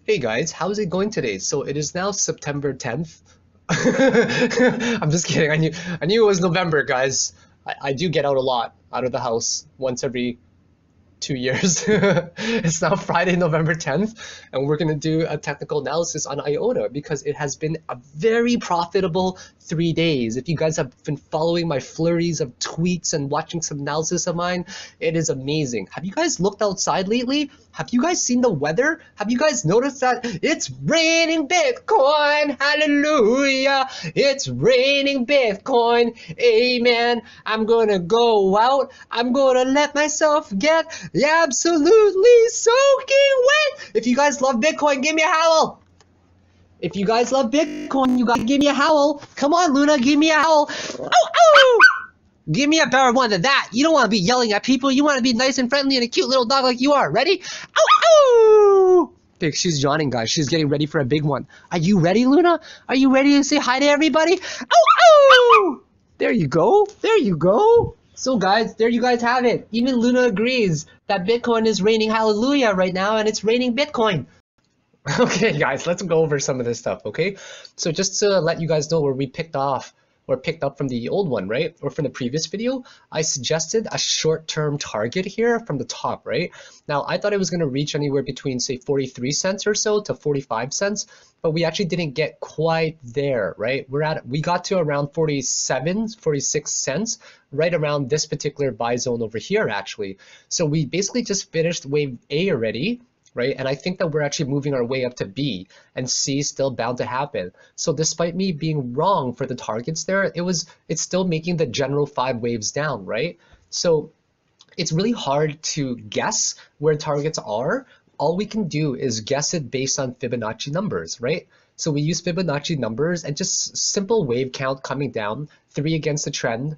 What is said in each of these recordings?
Hey guys, how's it going today? So it is now September 10th. I'm just kidding. I knew it was November, guys. I do get out a lot out of the house once every 2 years. It's now Friday, November 10th, and we're going to do a technical analysis on IOTA because it has been a very profitable 3 days. If you guys have been following my flurries of tweets and watching some analysis of mine, it is amazing. Have you guys looked outside lately? Have you guys seen the weather? Have you guys noticed that it's raining Bitcoin? Hallelujah! It's raining Bitcoin. Amen. I'm gonna go out. I'm gonna let myself get absolutely soaking wet. If you guys love Bitcoin, give me a howl. If you guys love Bitcoin, you gotta give me a howl. Come on, Luna, give me a howl. Oh, oh! Give me a better one than that. You don't want to be yelling at people. You want to be nice and friendly and a cute little dog like you are. Ready? Oh, oh! Okay, she's yawning, guys. She's getting ready for a big one. Are you ready, Luna? Are you ready to say hi to everybody? Oh, oh! There you go. There you go. So, guys, there you guys have it. Even Luna agrees that Bitcoin is raining hallelujah right now, and it's raining Bitcoin. Okay, guys, let's go over some of this stuff, okay? So just to let you guys know where we picked up from the old one, right? Or from the previous video, I suggested a short-term target here from the top, right? Now, I thought it was going to reach anywhere between, say, 43 cents or so to 45 cents, but we actually didn't get quite there, right? We got to around 47, 46 cents, right around this particular buy zone over here, actually. So we basically just finished wave A already, right? And I think that we're actually moving our way up to B, and C is still bound to happen. So despite me being wrong for the targets there, it's still making the general 5 waves down, right? So it's really hard to guess where targets are. All we can do is guess it based on Fibonacci numbers, right? So we use Fibonacci numbers and just simple wave count coming down, 5 against the trend,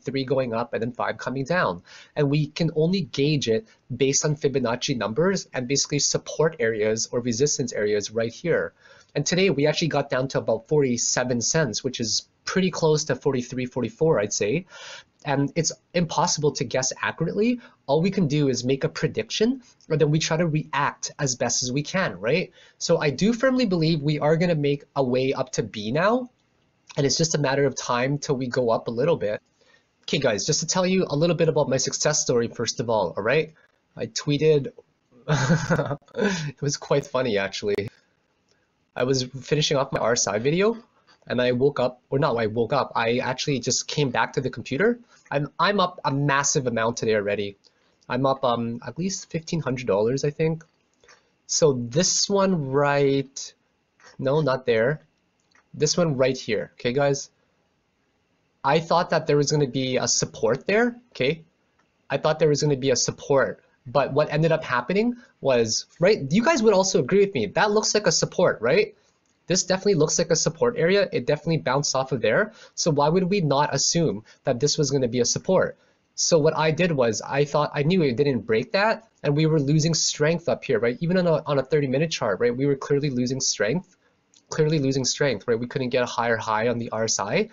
3 going up, and then 5 coming down. And we can only gauge it based on Fibonacci numbers and basically support areas or resistance areas right here. And today we actually got down to about 47 cents, which is pretty close to 43, 44, I'd say. And it's impossible to guess accurately. All we can do is make a prediction, or then we try to react as best as we can, right? So I do firmly believe we are going to make a way up to B now, and it's just a matter of time till we go up a little bit. Okay, guys, just to tell you a little bit about my success story, first of all right? I tweeted, it was quite funny, actually. I was finishing off my RSI video, and I woke up, or not I woke up, I actually just came back to the computer. I'm up a massive amount today already. I'm up at least $1,500, I think. So this one right, no, not there. This one right here, okay, guys? I thought that there was going to be a support there, okay? I thought there was going to be a support, but what ended up happening was, right, you guys would also agree with me, that looks like a support, right? This definitely looks like a support area. It definitely bounced off of there. So why would we not assume that this was going to be a support? So what I did was I knew it didn't break that, and we were losing strength up here, right? Even on a 30-minute chart, right? We were clearly losing strength, right? We couldn't get a higher high on the RSI.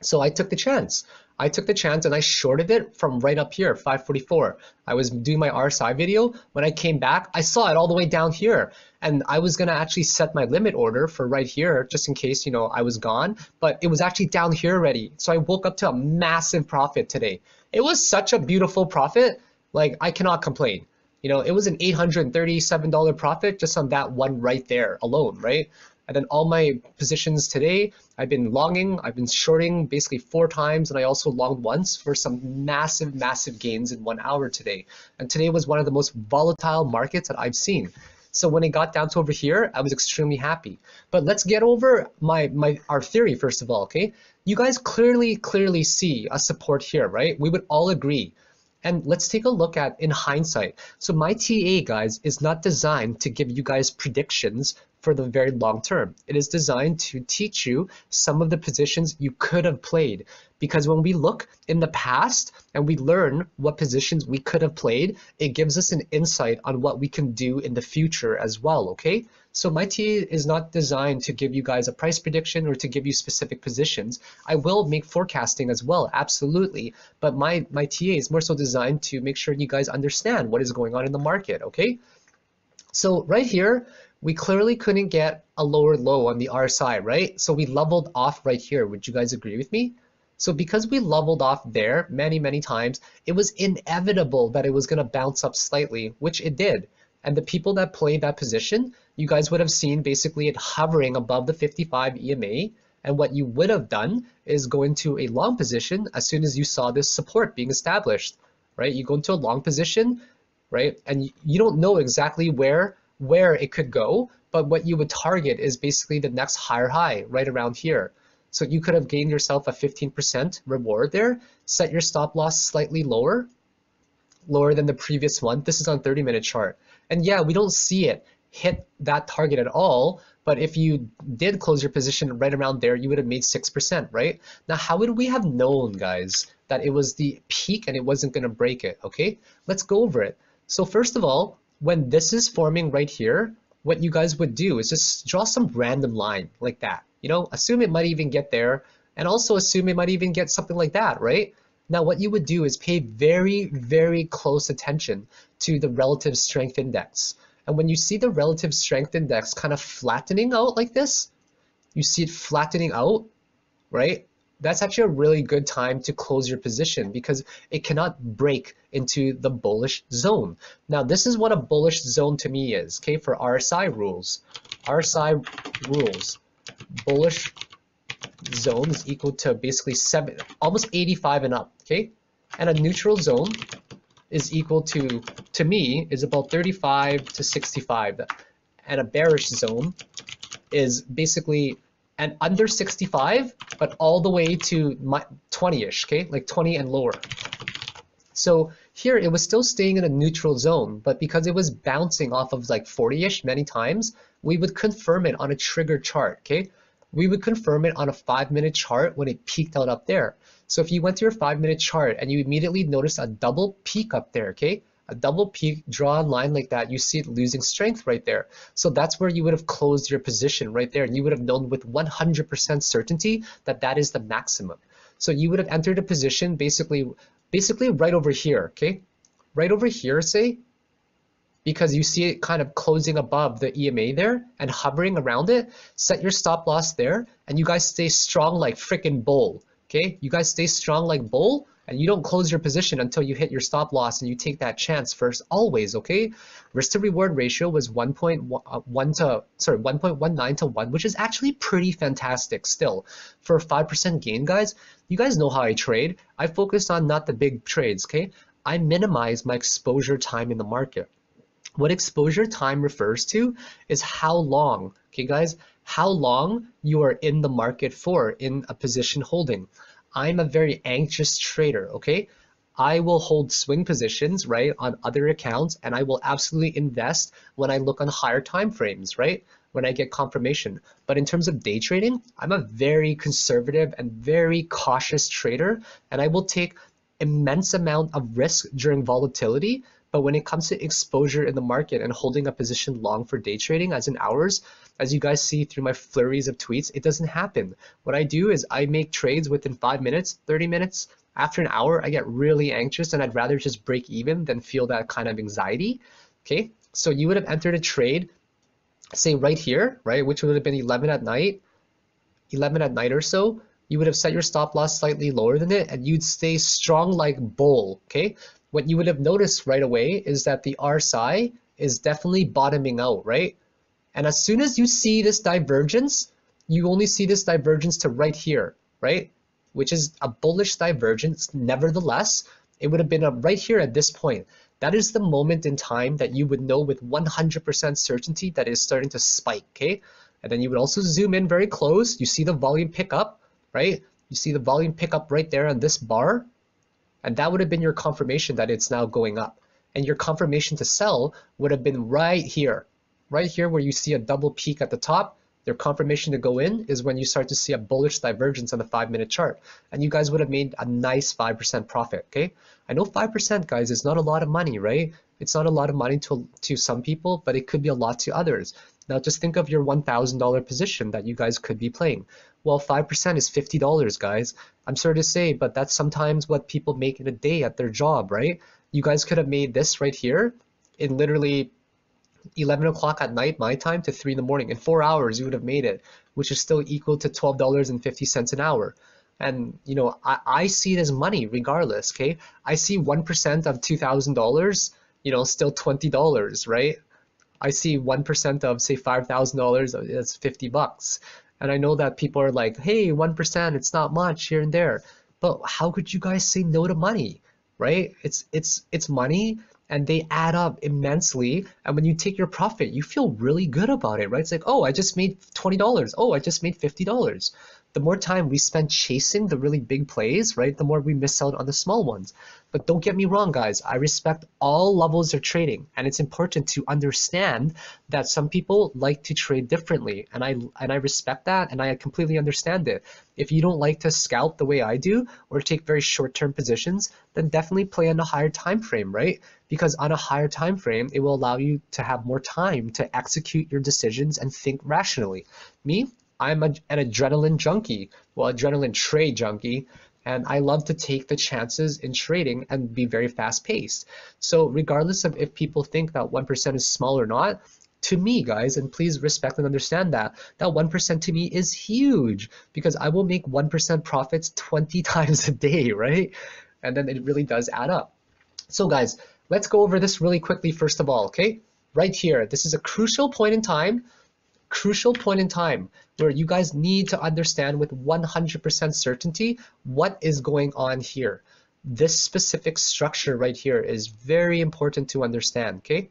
So I took the chance. And I shorted it from right up here, 544. I was doing my RSI video. When I came back, I saw it all the way down here. And I was going to actually set my limit order for right here, just in case, I was gone. But it was actually down here already. So I woke up to a massive profit today. It was such a beautiful profit. Like, I cannot complain. It was an $837 profit just on that one right there alone, right? And then all my positions today, I've been longing, I've been shorting basically 4 times, and I also longed once for some massive, massive gains in 1 hour today. And today was one of the most volatile markets that I've seen. So when it got down to over here, I was extremely happy. But let's get over our theory first of all, okay? You guys clearly see a support here, right? We would all agree. And let's take a look at in hindsight. So my TA, guys, is not designed to give you guys predictions for the very long term. It is designed to teach you some of the positions you could have played. Because when we look in the past and we learn what positions we could have played, it gives us an insight on what we can do in the future as well, okay? So my TA is not designed to give you guys a price prediction or to give you specific positions. I will make forecasting as well, absolutely. But my TA is more so designed to make sure you guys understand what is going on in the market, okay? So right here, we clearly couldn't get a lower low on the RSI, right? So we leveled off right here. Would you guys agree with me? So because we leveled off there many, many times, it was inevitable that it was going to bounce up slightly, which it did. And the people that played that position, you guys would have seen basically it hovering above the 55 EMA. And what you would have done is go into a long position as soon as you saw this support being established, right? You go into a long position, right? And you don't know exactly where it could go, but what you would target is basically the next higher high right around here. So you could have gained yourself a 15% reward there, set your stop loss slightly lower than the previous one. This is on 30-minute chart. And yeah, we don't see it hit that target at all, but if you did close your position right around there, you would have made 6%, right? Now, how would we have known, guys, that it was the peak and it wasn't going to break it, okay? Let's go over it. So first of all, when this is forming right here, what you guys would do is just draw some random line like that. You know, assume it might even get there, and also assume it might even get something like that, right? Now, what you would do is pay very, very close attention to the relative strength index. And when you see the relative strength index kind of flattening out like this, you see it flattening out, right? That's actually a really good time to close your position because it cannot break into the bullish zone. Now, this is what a bullish zone to me is, okay, for RSI rules. RSI rules, bullish zone is equal to basically almost 85 and up, okay? And a neutral zone is equal to me, is about 35 to 65. And a bearish zone is basically an under 65, but all the way to 20-ish, okay? Like 20 and lower. So here it was still staying in a neutral zone, but because it was bouncing off of like 40-ish many times, we would confirm it on a trigger chart, okay? We would confirm it on a 5-minute chart when it peaked out up there. So if you went to your 5-minute chart and you immediately noticed a double peak up there, okay? A double peak, draw a line like that, you see it losing strength right there. So that's where you would have closed your position right there. And you would have known with 100% certainty that that is the maximum. So you would have entered a position basically right over here, okay? Right over here, say, because you see it kind of closing above the EMA there and hovering around it, set your stop loss there, and you guys stay strong like freaking bull, okay? You guys stay strong like bull, and you don't close your position until you hit your stop loss and you take that chance first, always, okay? Risk to reward ratio was 1.19 to 1, which is actually pretty fantastic still. For a 5% gain, guys, you guys know how I trade. I focus on not the big trades, okay? I minimize my exposure time in the market. What exposure time refers to is how long, okay guys, how long you are in the market for in a position holding. I'm a very anxious trader, okay? I will hold swing positions, right, on other accounts, and I will absolutely invest when I look on higher time frames, right, when I get confirmation. But in terms of day trading, I'm a very conservative and very cautious trader, and I will take immense amount of risk during volatility. But when it comes to exposure in the market and holding a position long for day trading, as in hours, as you guys see through my flurries of tweets, it doesn't happen. What I do is I make trades within 5 minutes, 30 minutes. After an hour, I get really anxious and I'd rather just break even than feel that kind of anxiety. Okay, so you would have entered a trade, say right here, right, which would have been 11 at night or so. You would have set your stop loss slightly lower than it and you'd stay strong like bull, okay? What you would have noticed right away is that the RSI is definitely bottoming out, right? And as soon as you see this divergence, you only see this divergence to right here, right? Which is a bullish divergence. Nevertheless, it would have been right here at this point. That is the moment in time that you would know with 100% certainty that it's starting to spike, okay? And then you would also zoom in very close. You see the volume pick up, right? You see the volume pick up right there on this bar. And that would have been your confirmation that it's now going up. And your confirmation to sell would have been right here where you see a double peak at the top. Their confirmation to go in is when you start to see a bullish divergence on the 5-minute chart. And you guys would have made a nice 5% profit, okay? I know 5%, guys, is not a lot of money, right? It's not a lot of money to some people, but it could be a lot to others. Now just think of your $1,000 position that you guys could be playing. Well, 5% is $50, guys. I'm sorry to say, but that's sometimes what people make in a day at their job, right? You guys could have made this right here in literally 11 o'clock at night, my time, to 3 in the morning. In 4 hours, you would have made it, which is still equal to $12.50 an hour. And, you know, I see it as money regardless, okay? I see 1% of $2,000, you know, still $20, right? I see 1% of, say, $5,000, that's 50 bucks. And I know that people are like, hey, 1%, it's not much here and there. But how could you guys say no to money, right? It's money, and they add up immensely. And when you take your profit, you feel really good about it, right? It's like, oh, I just made $20. Oh, I just made $50. The more time we spend chasing the really big plays, right, the more we miss out on the small ones. But don't get me wrong, guys. I respect all levels of trading, and it's important to understand that some people like to trade differently, and I respect that, and I completely understand it. If you don't like to scalp the way I do or take very short-term positions, then definitely play on a higher time frame, right? Because on a higher time frame, it will allow you to have more time to execute your decisions and think rationally. Me, I'm an adrenaline junkie, well, adrenaline trade junkie, and I love to take the chances in trading and be very fast paced. So regardless of if people think that 1% is small or not, to me, guys, and please respect and understand that 1% to me is huge, because I will make 1% profits 20 times a day, right? And then it really does add up. So guys, let's go over this really quickly first of all, okay? Right here, this is a crucial point in time where you guys need to understand with 100% certainty what is going on here. This specific structure right here is very important to understand, okay?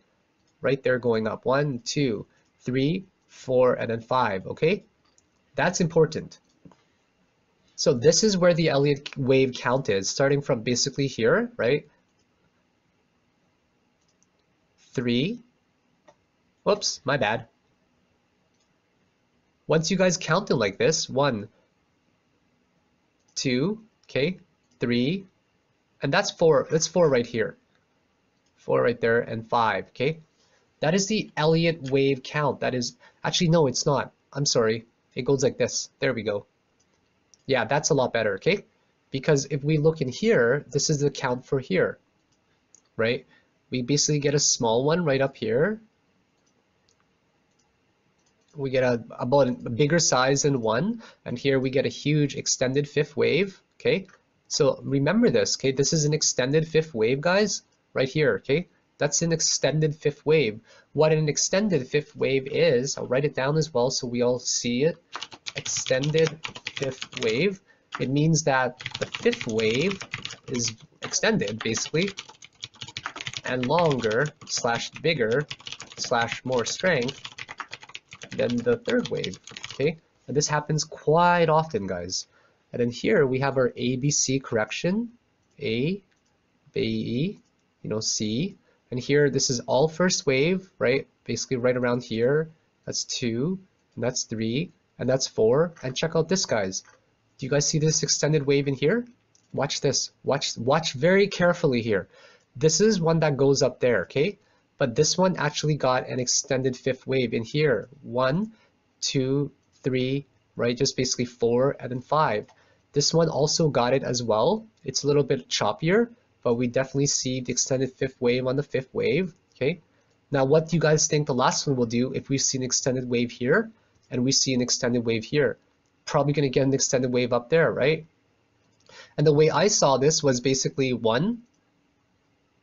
Right there going up, 1, 2, 3, 4, and then 5, okay? That's important. So this is where the Elliott wave count is, starting from basically here, right? 3, whoops, my bad. Once you guys count it like this, 1, 2, okay, 3, and that's 4. That's 4 right here. 4 right there, and 5, okay? That is the Elliott wave count. That is, actually, no, it's not. I'm sorry. It goes like this. There we go. Yeah, that's a lot better, okay? Because if we look in here, this is the count for here, right? We basically get a small one right up here. We get about a bigger size than 1, and here we get a huge extended fifth wave, okay? So remember this, okay? This is an extended fifth wave, guys, right here, okay? That's an extended fifth wave. What an extended fifth wave is, I'll write it down as well so we all see it. Extended fifth wave. It means that the fifth wave is extended, basically, and longer / bigger / more strength than the third wave, okay? And this happens quite often, guys. And then here we have our ABC correction, A, B, you know, C. And here this is all first wave, right? Basically right around here. That's 2, and that's 3, and that's 4. And check out this, guys. Do you guys see this extended wave in here? Watch this. Watch very carefully here. This is one that goes up there, okay? But this one actually got an extended fifth wave in here. 1, 2, 3, right? Just basically 4 and then 5. This one also got it as well. It's a little bit choppier, but we definitely see the extended fifth wave on the fifth wave, okay? Now, what do you guys think the last one will do if we see an extended wave here and we see an extended wave here? Probably going to get an extended wave up there, right? And the way I saw this was basically 1,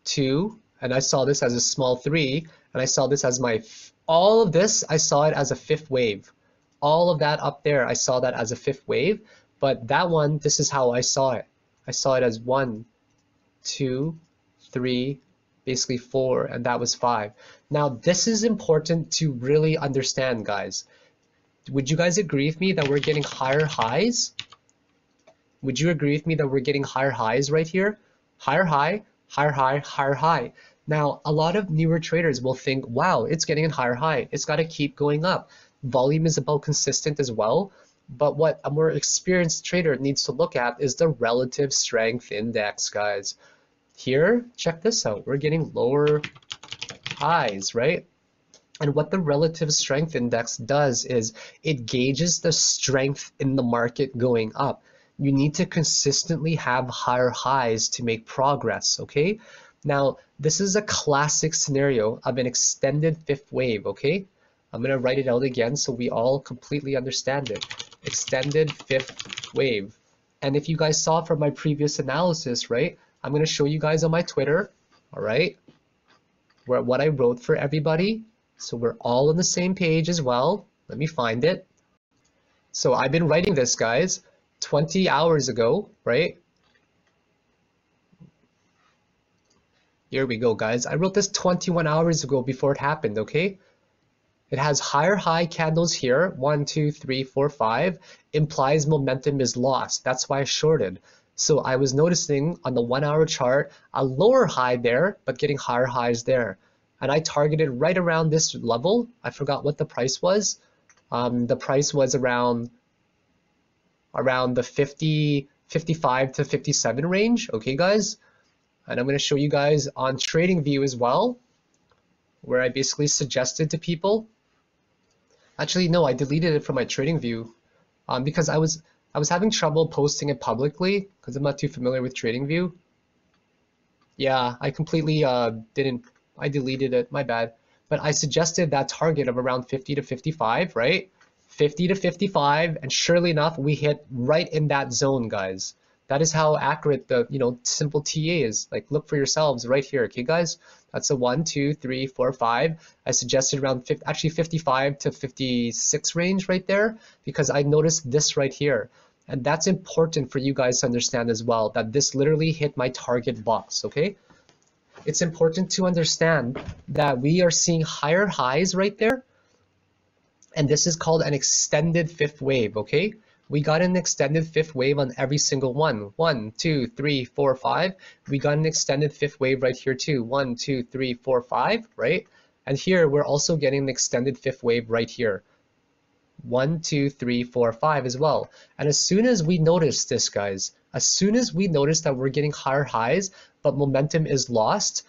2, and I saw this as a small 3, and I saw this as my, all of this, I saw it as a fifth wave. All of that up there, I saw that as a fifth wave, but that one, this is how I saw it. I saw it as 1, 2, 3, basically 4, and that was 5. Now, this is important to really understand, guys. Would you guys agree with me that we're getting higher highs? Would you agree with me that we're getting higher highs right here? Higher high, higher high, higher high. Now, a lot of newer traders will think, wow, it's getting a higher high. It's got to keep going up. Volume is about consistent as well. But what a more experienced trader needs to look at is the relative strength index, guys. Here, check this out. We're getting lower highs, right? And what the relative strength index does is it gauges the strength in the market going up. You need to consistently have higher highs to make progress, okay? Now, this is a classic scenario of an extended fifth wave, okay? I'm going to write it out again so we all completely understand it. Extended fifth wave. And if you guys saw from my previous analysis, right, I'm going to show you guys on my Twitter, all right, what I wrote for everybody. So we're all on the same page as well. Let me find it. So I've been writing this, guys, 20 hours ago, right? Here we go, guys. I wrote this 21 hours ago before it happened, okay? It has higher high candles here, 1, 2, 3, 4, 5, implies momentum is lost. That's why I shorted. So I was noticing on the 1 hour chart, a lower high there, but getting higher highs there. And I targeted right around this level. I forgot what the price was. The price was around the 55 to 57 range, okay, guys? And I'm going to show you guys on TradingView as well, where I basically suggested to people. Actually, no, I deleted it from my TradingView because I was having trouble posting it publicly because I'm not too familiar with TradingView. Yeah, I completely I deleted it, my bad. But I suggested that target of around 50 to 55, right? 50 to 55, and surely enough, we hit right in that zone, guys. That is how accurate the simple TA is. Like, look for yourselves right here, okay, guys? That's a 1, 2, 3, 4, 5. I suggested around 55 to 56 range right there because I noticed this right here. And that's important for you guys to understand as well, that this literally hit my target box, okay? It's important to understand that we are seeing higher highs right there. And this is called an extended fifth wave, okay? We got an extended fifth wave on every single one. 1, 2, 3, 4, 5. We got an extended fifth wave right here too. 1, 2, 3, 4, 5, right? And here we're also getting an extended fifth wave right here. 1, 2, 3, 4, 5 as well. And as soon as we notice this, guys, as soon as we notice that we're getting higher highs, but momentum is lost,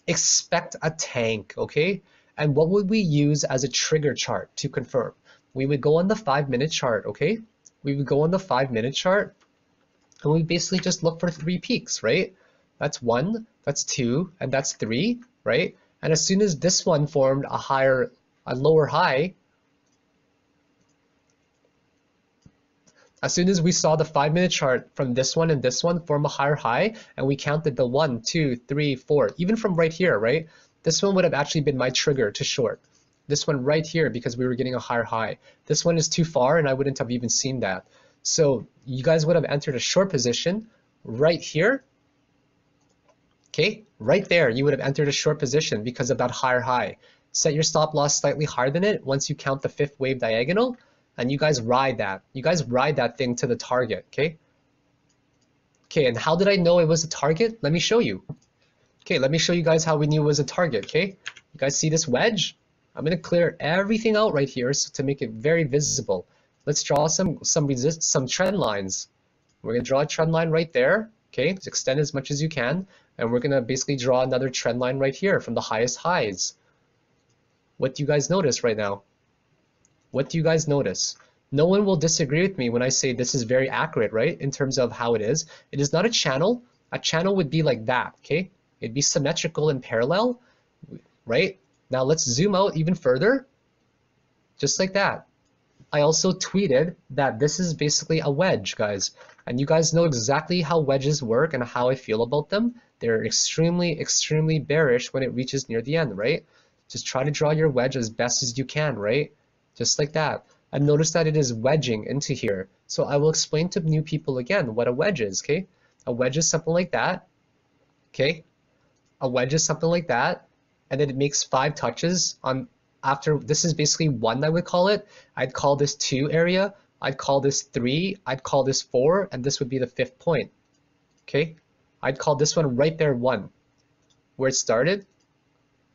expect a tank, okay? And what would we use as a trigger chart to confirm? We would go on the 5-minute chart, okay? We would go on the 5-minute chart and we basically just look for 3 peaks, right? That's 1, that's 2, and that's 3, right? And as soon as this one formed a lower high, as soon as we saw the 5-minute chart from this one and this one form a higher high, and we counted the 1, 2, 3, 4, even from right here, right? This one would have actually been my trigger to short. This one right here because we were getting a higher high. This one is too far and I wouldn't have even seen that. So you guys would have entered a short position right here. Okay, right there you would have entered a short position because of that higher high. Set your stop loss slightly higher than it once you count the fifth wave diagonal, and you guys ride that. You guys ride that thing to the target, okay? Okay, and how did I know it was a target? Let me show you. Okay, let me show you guys how we knew it was a target, okay? You guys see this wedge? I'm going to clear everything out right here to make it very visible. Let's draw some trend lines. We're going to draw a trend line right there, okay? Just extend as much as you can, and we're going to basically draw another trend line right here from the highest highs. What do you guys notice right now? What do you guys notice? No one will disagree with me when I say this is very accurate, right? In terms of how it is. It is not a channel. A channel would be like that, okay? It'd be symmetrical and parallel, right? Now let's zoom out even further, just like that. I also tweeted that this is basically a wedge, guys. And you guys know exactly how wedges work and how I feel about them. They're extremely, extremely bearish when it reaches near the end, right? Just try to draw your wedge as best as you can, right? Just like that. And notice that it is wedging into here. So I will explain to new people again what a wedge is, okay? A wedge is something like that, okay? A wedge is something like that. And then it makes 5 touches on after. This is basically 1, I would call it. I'd call this 2 area. I'd call this 3. I'd call this 4, and this would be the 5th point. Okay? I'd call this one right there 1, where it started.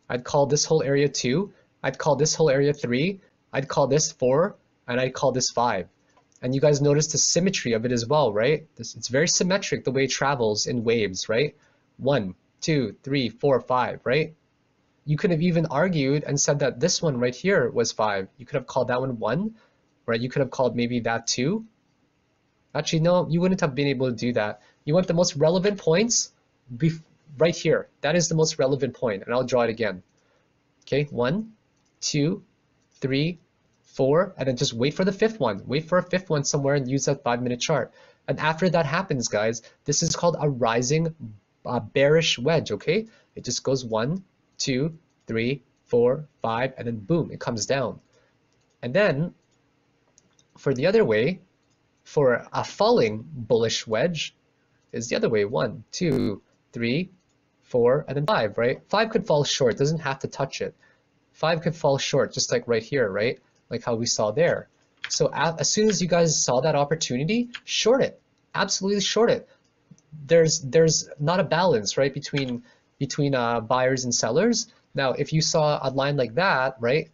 I'd call this whole area 2. I'd call this whole area 3. I'd call this 4, and I'd call this 5. And you guys notice the symmetry of it as well, right? It's very symmetric the way it travels in waves, right? 1, 2, 3, 4, 5, right? You could have even argued and said that this one right here was 5. You could have called that one 1, right? You could have called maybe that 2. Actually, no, you wouldn't have been able to do that. You want the most relevant points right here. That is the most relevant point, and I'll draw it again. Okay, 1, 2, 3, 4, and then just wait for the fifth one. Wait for a fifth one somewhere and use that 5-minute chart. And after that happens, guys, this is called a rising bearish wedge, okay? It just goes 1, 2, 3, 4, 5, and then boom, it comes down. And then for the other way, for a falling bullish wedge, is the other way. 1, 2, 3, 4, and then 5, right? 5 could fall short, doesn't have to touch it. 5 could fall short, just like right here, right? Like how we saw there. So as soon as you guys saw that opportunity, short it. Absolutely short it. There's not a balance, right, between buyers and sellers. Now, if you saw a line like that, right,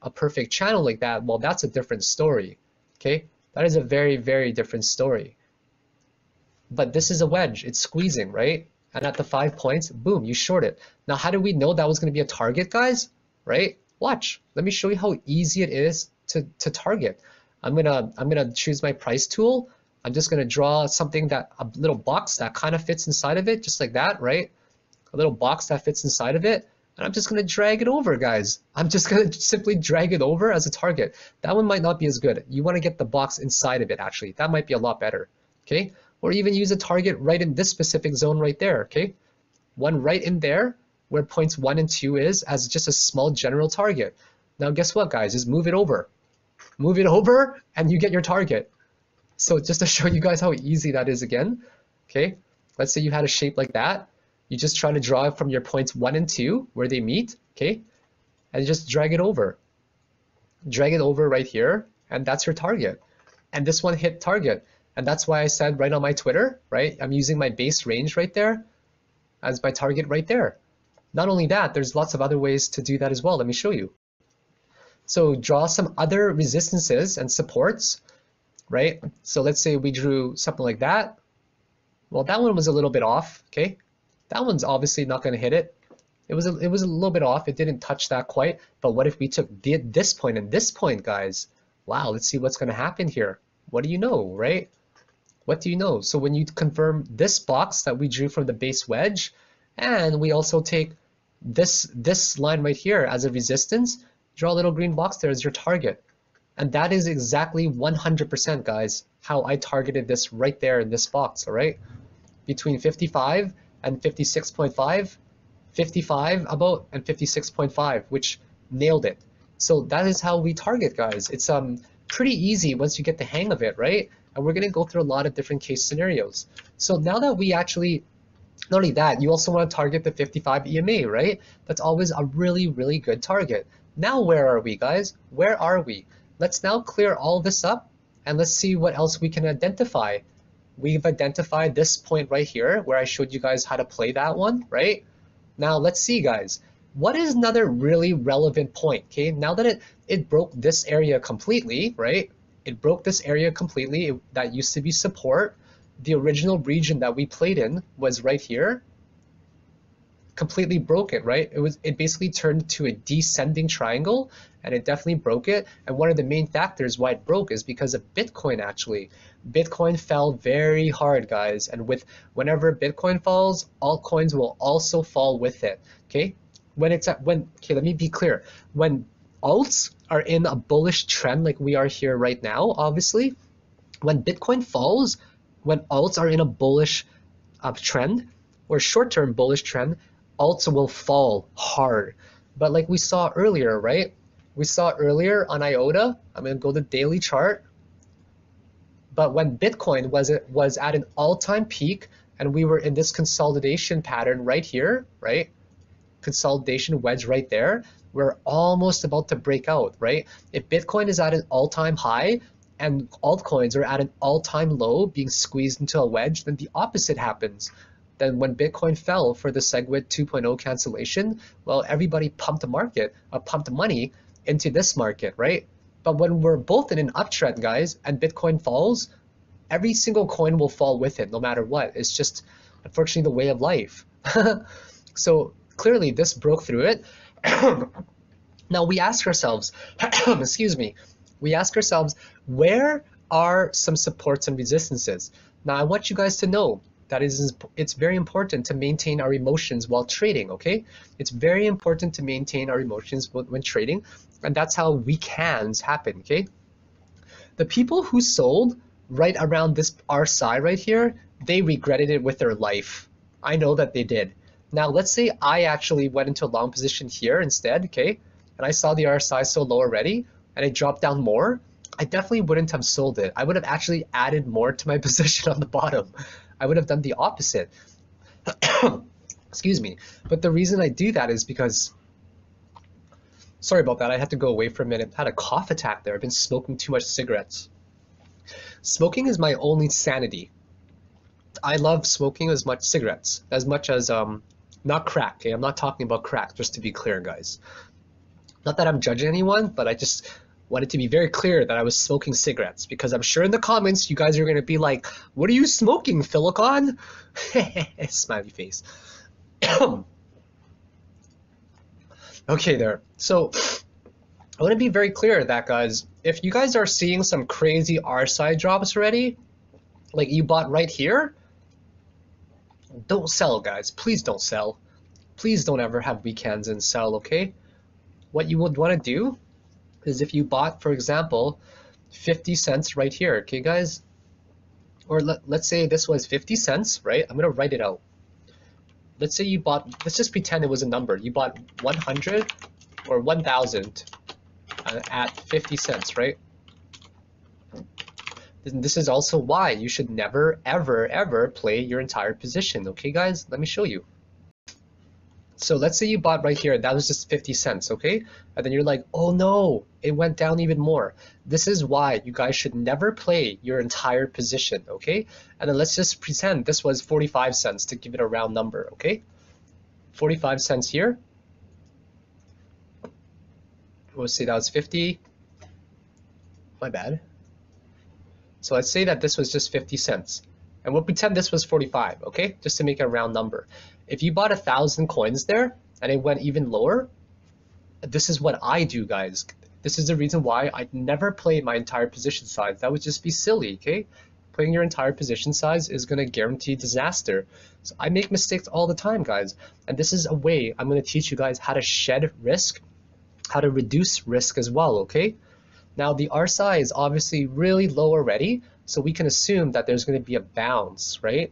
a perfect channel like that, well, that's a different story. Okay, that is a very, very different story. But this is a wedge. It's squeezing, right? And at the 5 points, boom, you short it. Now, how do we know that was going to be a target, guys? Right? Watch. Let me show you how easy it is to target. I'm gonna choose my price tool. I'm just gonna draw something that a little box that kind of fits inside of it, just like that, right? A little box that fits inside of it, and I'm just gonna drag it over, guys. I'm just gonna simply drag it over as a target. That one might not be as good. You want to get the box inside of it, actually. That might be a lot better. Okay? Or even use a target right in this specific zone right there. Okay? One right in there, where points 1 and 2 is, as just a small general target. Now guess what, guys? Just move it over. Move it over and you get your target. So just to show you guys how easy that is again, okay? Let's say you had a shape like that. You just try to draw it from your points 1 and 2 where they meet, okay? And just drag it over. Drag it over right here, and that's your target. And this one hit target. And that's why I said right on my Twitter, right? I'm using my base range right there as my target right there. Not only that, there's lots of other ways to do that as well. Let me show you. So draw some other resistances and supports, right? So let's say we drew something like that. Well, that one was a little bit off, okay? That one's obviously not going to hit it. It was a little bit off. It didn't touch that quite. But what if we took this point and this point, guys? Wow, let's see what's going to happen here. What do you know, right? What do you know? So when you confirm this box that we drew from the base wedge, and we also take this line right here as a resistance, draw a little green box there as your target. And that is exactly 100%, guys, how I targeted this right there in this box, all right? Between 55 and 56.5, 55 about, and 56.5, which nailed it. So that is how we target, guys. It's pretty easy once you get the hang of it, right? And we're going to go through a lot of different case scenarios. So now that we actually, not only that, you also want to target the 55 EMA, right? That's always a really, really good target. Now where are we, guys? Where are we? Let's now clear all this up and let's see what else we can identify. We've identified this point right here where I showed you guys how to play that one, right? Now let's see, guys. What is another really relevant point, okay? Now that it broke this area completely, right? It broke this area completely. That used to be support. The original region that we played in was right here. Completely broke it, right? It basically turned to a descending triangle, and it definitely broke it. And one of the main factors why it broke is because of Bitcoin, actually. Bitcoin fell very hard, guys, and whenever Bitcoin falls, altcoins will also fall with it. Okay? Okay, let me be clear. When alts are in a bullish trend like we are here right now, obviously, when Bitcoin falls, when alts are in a bullish trend or short-term bullish trend, alts will fall hard. But like we saw earlier, right? We saw earlier on IOTA, I'm going to go to the daily chart. But when Bitcoin was at an all-time peak and we were in this consolidation pattern right here, right? Consolidation wedge right there, we're almost about to break out, right? If Bitcoin is at an all-time high and altcoins are at an all-time low being squeezed into a wedge, then the opposite happens. Then when Bitcoin fell for the SegWit 2.0 cancellation, well, everybody pumped the market, pumped money into this market, right? But when we're both in an uptrend, guys, and Bitcoin falls, every single coin will fall with it, no matter what. It's just, unfortunately, the way of life. So clearly, this broke through it. Now we ask ourselves, excuse me, we ask ourselves, where are some supports and resistances? Now I want you guys to know it's very important to maintain our emotions while trading, okay? It's very important to maintain our emotions when trading, and that's how weak hands happen, okay? The people who sold right around this RSI right here, they regretted it with their life. I know that they did. Now let's say I actually went into a long position here instead, okay? And I saw the RSI so low already, and it dropped down more. I definitely wouldn't have sold it. I would have actually added more to my position on the bottom. I would have done the opposite. Excuse me. But the reason I do that is because, sorry about that, I had to go away for a minute. I had a cough attack there. I've been smoking too much cigarettes. Smoking is my only sanity. I love smoking as much as not crack, okay? I'm not talking about crack, just to be clear, guys. Not that I'm judging anyone, but I just wanted to be very clear that I was smoking cigarettes, because I'm sure in the comments you guys are going to be like, what are you smoking, Philicon? Smiley face. Okay there. So I want to be very clear that, guys, if you guys are seeing some crazy RSI drops already, like you bought right here, don't sell, guys. Please don't sell. Please don't ever have weekends and sell, okay? What you would want to do is if you bought, for example, 50 cents right here, okay, guys? Or let's say this was 50 cents, right? I'm going to write it out. Let's say you bought, let's just pretend it was a number. You bought 100 or 1,000 at 50 cents, right? This is also why you should never, ever, ever play your entire position, okay, guys? Let me show you. So let's say you bought right here, that was just 50 cents, okay? And then you're like, oh no, it went down even more. This is why you guys should never play your entire position, okay? And then let's just pretend this was 45 cents to give it a round number, okay? 45 cents here. We'll say that was 50. My bad. So let's say that this was just 50 cents. And we'll pretend this was 45, okay? Just to make a round number. If you bought 1,000 coins there and it went even lower, this is what I do, guys. This is the reason why I never play my entire position size. That would just be silly, okay? Playing your entire position size is going to guarantee disaster. So I make mistakes all the time, guys. And this is a way I'm going to teach you guys how to shed risk, how to reduce risk as well, okay? Now the RSI is obviously really low already, so we can assume that there's going to be a bounce, right?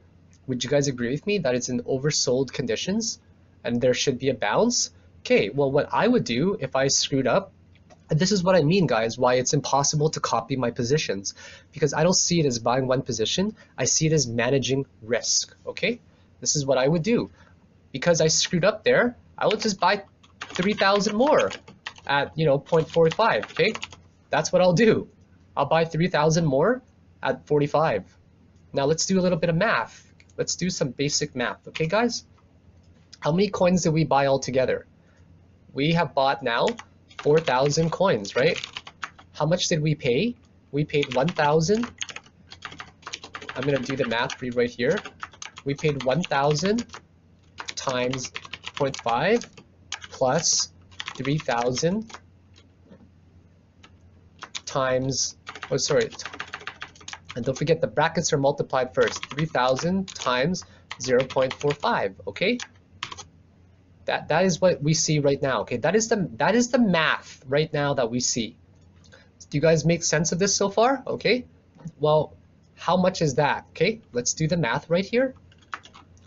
Would you guys agree with me that it's in oversold conditions and there should be a bounce? Okay, well what I would do if I screwed up, and this is what I mean, guys, why it's impossible to copy my positions, because I don't see it as buying one position, I see it as managing risk, okay? This is what I would do. Because I screwed up there, I would just buy 3,000 more at, 0.45, okay? That's what I'll do. I'll buy 3,000 more at 45. Now let's do a little bit of math. Let's do some basic math, okay, guys? How many coins did we buy altogether? We have bought now 4,000 coins, right? How much did we pay? We paid 1,000. I'm going to do the math for you right here. We paid 1,000 times 0.5 plus 3,000 times, oh sorry, and don't forget the brackets are multiplied first. 3,000 times 0.45, okay? That is what we see right now, okay? That is the math right now that we see. Do you guys make sense of this so far? Okay, well, how much is that? Okay, let's do the math right here.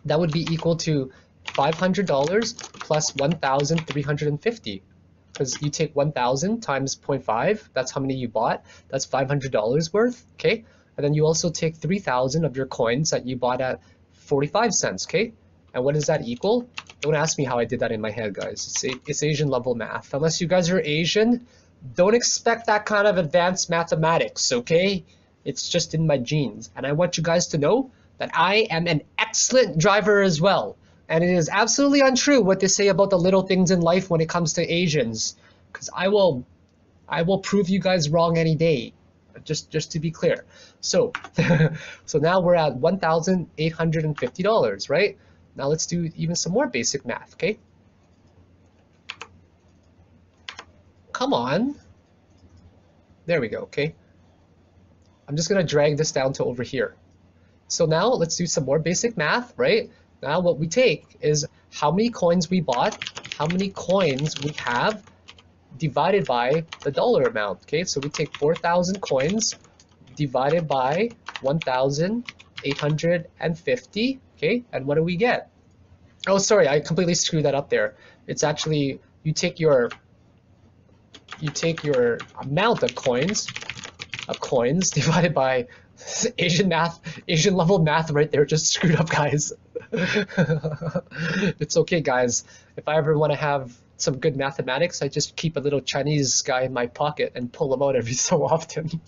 That would be equal to $500 plus 1,350. Because you take 1,000 times 0.5, that's how many you bought. That's $500 worth, okay? And then you also take 3,000 of your coins that you bought at 45 cents, okay? And what does that equal? Don't ask me how I did that in my head, guys. It's Asian level math. Unless you guys are Asian, don't expect that kind of advanced mathematics, okay? It's just in my genes. And I want you guys to know that I am an excellent driver as well. And it is absolutely untrue what they say about the little things in life when it comes to Asians. Because I will prove you guys wrong any day. Just to be clear. So, so now we're at $1,850, right? Now let's do even some more basic math, okay? Come on. There we go, okay? I'm just gonna drag this down to over here. So now let's do some more basic math, right? Now what we take is how many coins we bought, how many coins we have, divided by the dollar amount, okay? So we take 4,000 coins divided by 1,850, okay? And what do we get? Oh, sorry, I completely screwed that up there. It's actually, you take your amount of coins divided by Asian level math right there, just screwed up, guys. It's okay, guys. If I ever want to have some good mathematics, I just keep a little Chinese guy in my pocket and pull him out every so often.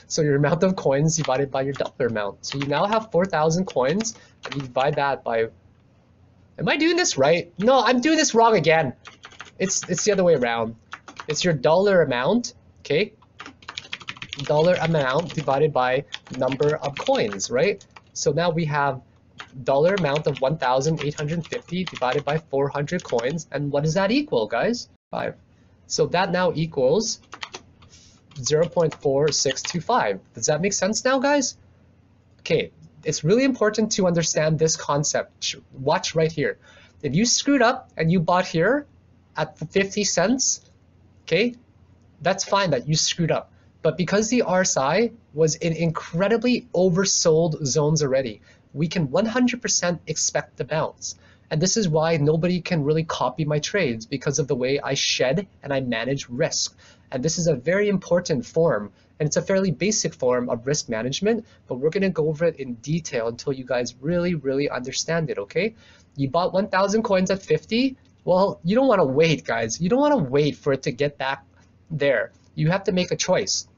So your amount of coins divided by your dollar amount. So you now have 4,000 coins, and you divide that by, am I doing this right? No, I'm doing this wrong again. It's the other way around. It's your dollar amount, okay? Dollar amount divided by number of coins, right? So now we have dollar amount of 1,850 divided by 400 coins, and what does that equal, guys? 5. So that now equals 0.4625. Does that make sense now, guys? Okay, it's really important to understand this concept. Watch right here. If you screwed up and you bought here at 50 cents, okay, that's fine that you screwed up. But because the RSI was in incredibly oversold zones already, we can 100% expect the bounce. And this is why nobody can really copy my trades, because of the way I shed and I manage risk. And this is a very important form, and it's a fairly basic form of risk management, but we're gonna go over it in detail until you guys really, really understand it, okay? You bought 1,000 coins at 50, well, you don't wanna wait, guys. You don't wanna wait for it to get back there. You have to make a choice.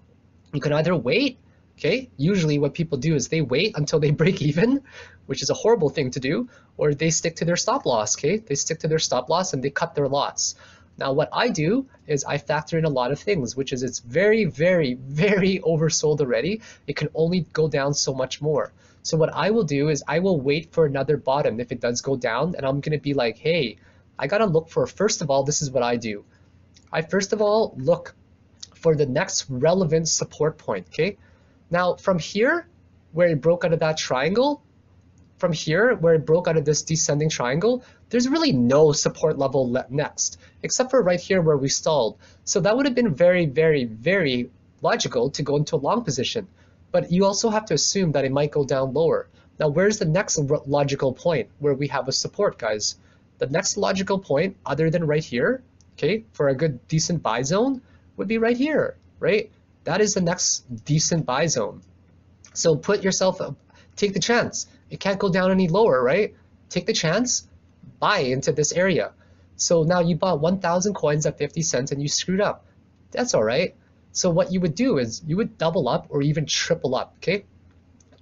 You can either wait, okay? Usually what people do is they wait until they break even, which is a horrible thing to do, or they stick to their stop loss, okay? They stick to their stop loss and they cut their lots. Now what I do is I factor in a lot of things, which is it's very, very, very oversold already. It can only go down so much more. So what I will do is I will wait for another bottom if it does go down, and I'm gonna be like, hey, I gotta look for, first of all, this is what I do. I first of all look for the next relevant support point, okay? Now from here, where it broke out of that triangle, from here, where it broke out of this descending triangle, there's really no support level next, except for right here where we stalled. So that would have been very, very, very logical to go into a long position. But you also have to assume that it might go down lower. Now, where's the next logical point where we have a support, guys? The next logical point, other than right here, okay, for a good decent buy zone, would be right here, right? That is the next decent buy zone. So put yourself up, take the chance. It can't go down any lower, right? Take the chance, buy into this area. So now you bought 1,000 coins at 50 cents and you screwed up. That's all right. So what you would do is you would double up or even triple up, okay?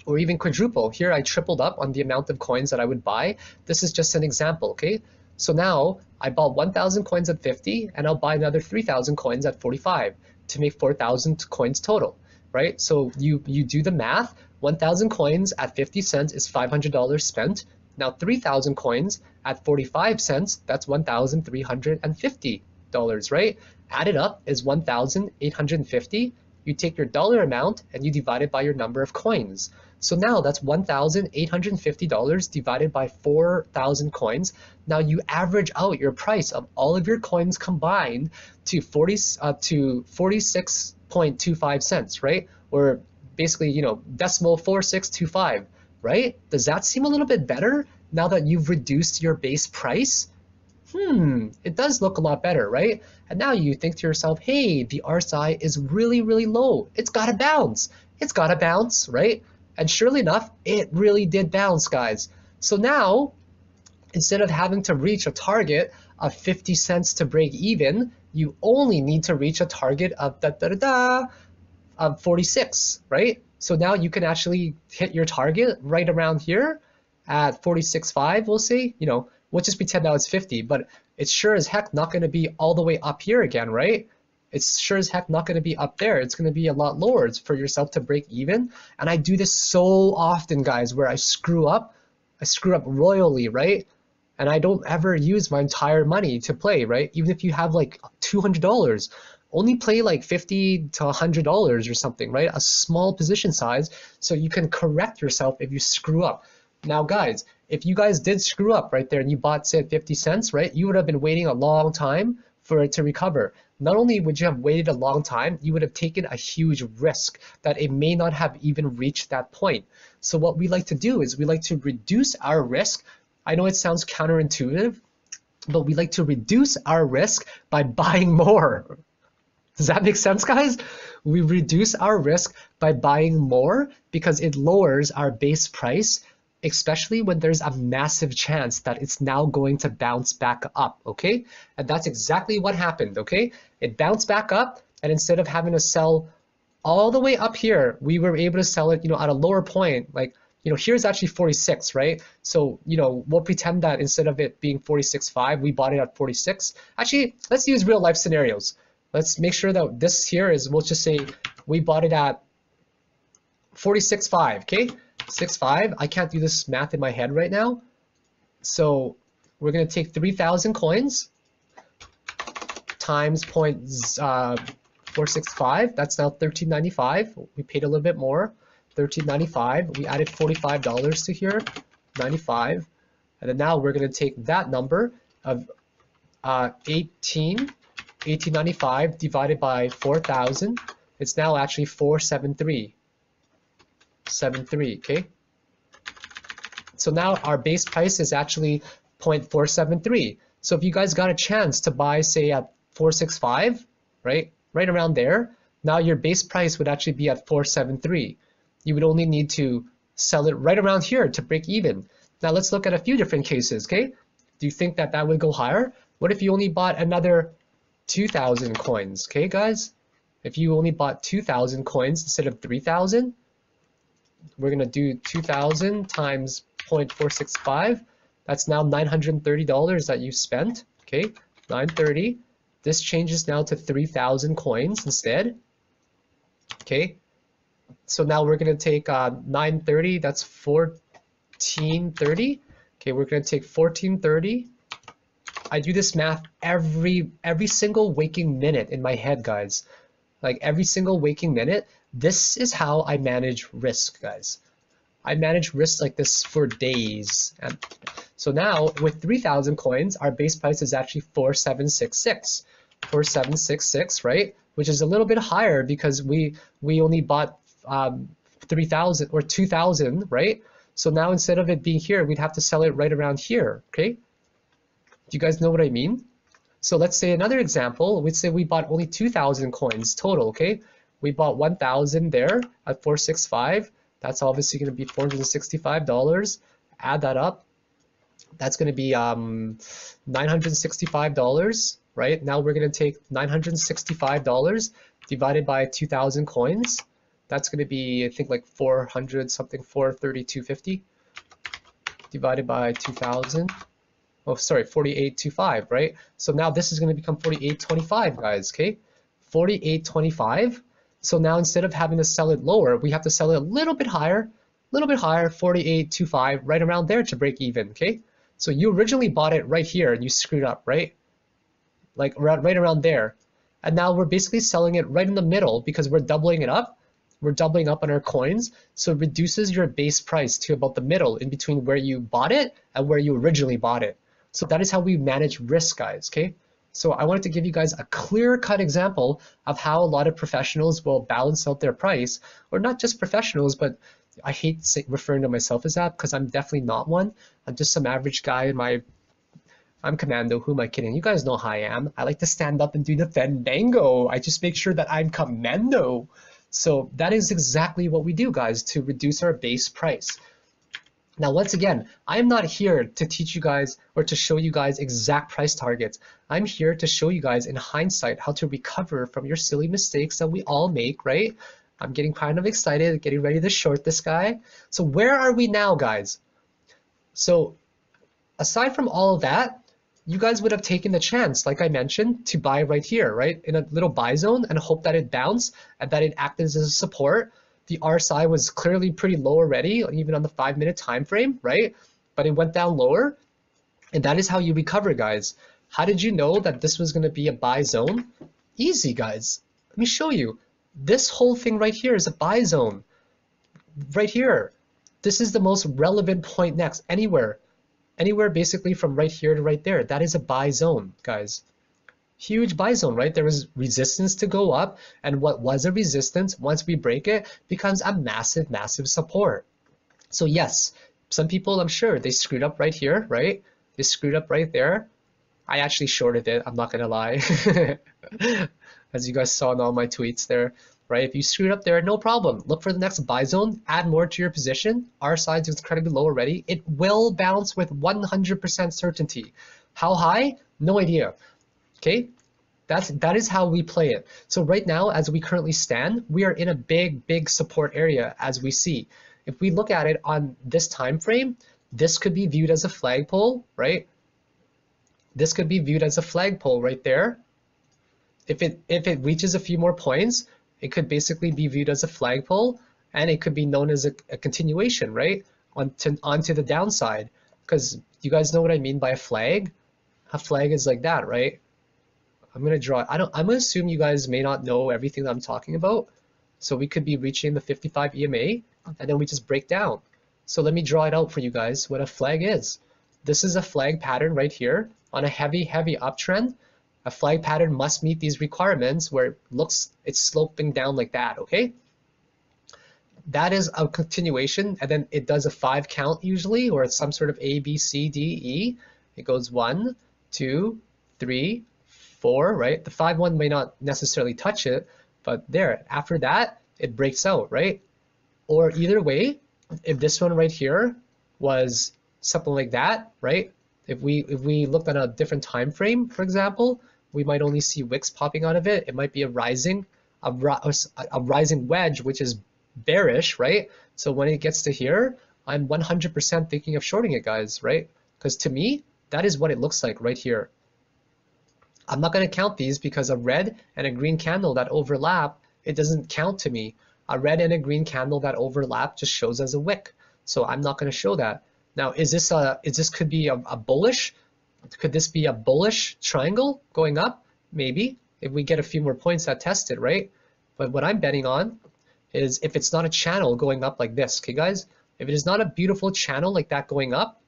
Or even quadruple. Here I tripled up on the amount of coins that I would buy. This is just an example, okay? So now I bought 1,000 coins at 50 and I'll buy another 3,000 coins at 45 to make 4,000 coins total, right? So you do the math. 1,000 coins at 50 cents is $500 spent. Now 3,000 coins at 45 cents, that's $1,350, right? Added up is 1,850. You take your dollar amount and you divide it by your number of coins. So now that's $1,850 divided by 4,000 coins. Now you average out your price of all of your coins combined to 46.25 cents, right? Or basically, you know, decimal 4625, right? Does that seem a little bit better now that you've reduced your base price? It does look a lot better, right? And now you think to yourself, hey, the RSI is really, really low. It's gotta bounce. It's gotta bounce, right? And surely enough, it really did bounce, guys. So now, instead of having to reach a target of 50 cents to break even, you only need to reach a target of of 46, right? So now you can actually hit your target right around here at 46.5, we'll say. You know, we'll just pretend now it's 50, but it's sure as heck not going to be all the way up here again, right? It's sure as heck not going to be up there. It's going to be a lot lower. It's for yourself to break even. And I do this so often, guys, where I screw up royally, right? and I don't ever use my entire money to play, right? Even if you have like $200, only play like $50 to $100 or something, right? A small position size so you can correct yourself if you screw up. Now guys, if you guys did screw up right there and you bought say 50 cents, right? You would have been waiting a long time for it to recover. Not only would you have waited a long time, you would have taken a huge risk that it may not have even reached that point. So what we like to do is we like to reduce our risk. I know it sounds counterintuitive, but we like to reduce our risk by buying more. Does that make sense, guys? We reduce our risk by buying more because it lowers our base price, especially when there's a massive chance that it's now going to bounce back up, okay? And that's exactly what happened, okay? It bounced back up, and instead of having to sell all the way up here, we were able to sell it, at a lower point. Like, here's actually 46, right? So, we'll pretend that instead of it being 46.5, we bought it at 46. Actually, let's use real life scenarios. Let's make sure that this here is, we'll just say we bought it at 46.5, okay? 6.5. I can't do this math in my head right now. So we're going to take 3,000 coins times 0.465. That's now $13.95. We paid a little bit more, $13.95. We added $45 to here, 95. And then now we're going to take that number of 1895 divided by 4,000. It's now actually 473. Okay? So now our base price is actually 0.473. So if you guys got a chance to buy, say, at 465, right around there, now your base price would actually be at 473. You would only need to sell it right around here to break even. Now let's look at a few different cases, okay? Do you think that that would go higher? What if you only bought another 2,000 coins, okay, guys? If you only bought 2,000 coins instead of 3,000, we're going to do 2,000 times 0.465. That's now $930 that you spent, okay? 930. This changes now to 3,000 coins instead, okay? So now we're going to take 930, that's 1430. Okay, we're going to take 1430. I do this math every single waking minute in my head, guys. Like every single waking minute. This is how I manage risk, guys. I manage risk like this for days. And so now with 3,000 coins, our base price is actually 4,766. 4,766, right? Which is a little bit higher because we only bought 3,000 or 2,000, right? So now instead of it being here, we'd have to sell it right around here, okay? Do you guys know what I mean? So let's say another example, we'd say we bought only 2,000 coins total, okay? We bought 1,000 there at 465. That's obviously going to be $465. Add that up. That's going to be $965, right? Now we're going to take $965 divided by 2,000 coins. That's going to be, I think, like 400 something, 432.50 divided by 2,000. Oh, sorry, 48.25, right? So now this is going to become 48.25, guys, okay? 48.25. So now instead of having to sell it lower, we have to sell it a little bit higher, 48.25, right around there to break even, okay? So you originally bought it right here and you screwed up, right? Like right around there. And now we're basically selling it right in the middle because we're doubling it up. We're doubling up on our coins, so it reduces your base price to about the middle in between where you bought it and where you originally bought it. So that is how we manage risk, guys, okay? So I wanted to give you guys a clear-cut example of how a lot of professionals will balance out their price, or not just professionals, but I hate referring to myself as that because I'm definitely not one. I'm just some average guy in I'm commando. Who am I kidding? You guys know how I am. I like to stand up and do the fandango. I just make sure that I'm commando. So that is exactly what we do, guys, to reduce our base price. Now, once again, I'm not here to teach you guys or to show you guys exact price targets. I'm here to show you guys in hindsight how to recover from your silly mistakes that we all make, right? I'm getting kind of excited, getting ready to short this guy. So where are we now, guys? So aside from all of that, you guys would have taken the chance, like I mentioned, to buy right here, right? In a little buy zone and hope that it bounced and that it acted as a support. The RSI was clearly pretty low already, even on the 5-minute time frame, right? But it went down lower. And that is how you recover, guys. How did you know that this was going to be a buy zone? Easy, guys. Let me show you. This whole thing right here is a buy zone. Right here. This is the most relevant point next. Anywhere basically from right here to right there. That is a buy zone, guys. Huge buy zone, right? There was resistance to go up, and what was a resistance, once we break it, becomes a massive, massive support. So yes, some people, I'm sure, they screwed up right here, right? They screwed up right there. I actually shorted it, I'm not gonna lie. As you guys saw in all my tweets there, right? If you screwed up there, no problem. Look for the next buy zone, add more to your position. Our size is incredibly low already. It will bounce with 100% certainty. How high? No idea. Okay, that is how we play it. So right now, as we currently stand, we are in a big support area, as we see. If we look at it on this time frame, this could be viewed as a flagpole, right? This could be viewed as a flagpole right there. If it reaches a few more points, it could basically be viewed as a flagpole, and it could be known as a continuation, right? Onto the downside. Because you guys know what I mean by a flag? A flag is like that, right? I'm gonna draw. I'm gonna assume you guys may not know everything that I'm talking about. So we could be reaching the 55 EMA, and then we just break down. So let me draw it out for you guys what a flag is. This is a flag pattern right here on a heavy uptrend. A flag pattern must meet these requirements where it's sloping down like that, okay? That is a continuation, and then it does a 5 count usually, or it's some sort of A, B, C, D, E. It goes 1, 2, 3, 4, right? The 5-1 may not necessarily touch it, but there, after that, it breaks out, right? Or either way, if this one right here was something like that, right? If we looked at a different time frame, for example, we might only see wicks popping out of it. It might be a rising wedge, which is bearish, right? So when it gets to here, I'm 100% thinking of shorting it, guys, right? Because to me, that is what it looks like right here. I'm not going to count these because a red and a green candle that overlap, it doesn't count to me. A red and a green candle that overlap just shows as a wick. So I'm not going to show that. Now, is this could be a bullish? Could this be a bullish triangle going up? Maybe, if we get a few more points that test it, right? But what I'm betting on is if it's not a channel going up like this, okay, guys? If it is not a beautiful channel like that going up,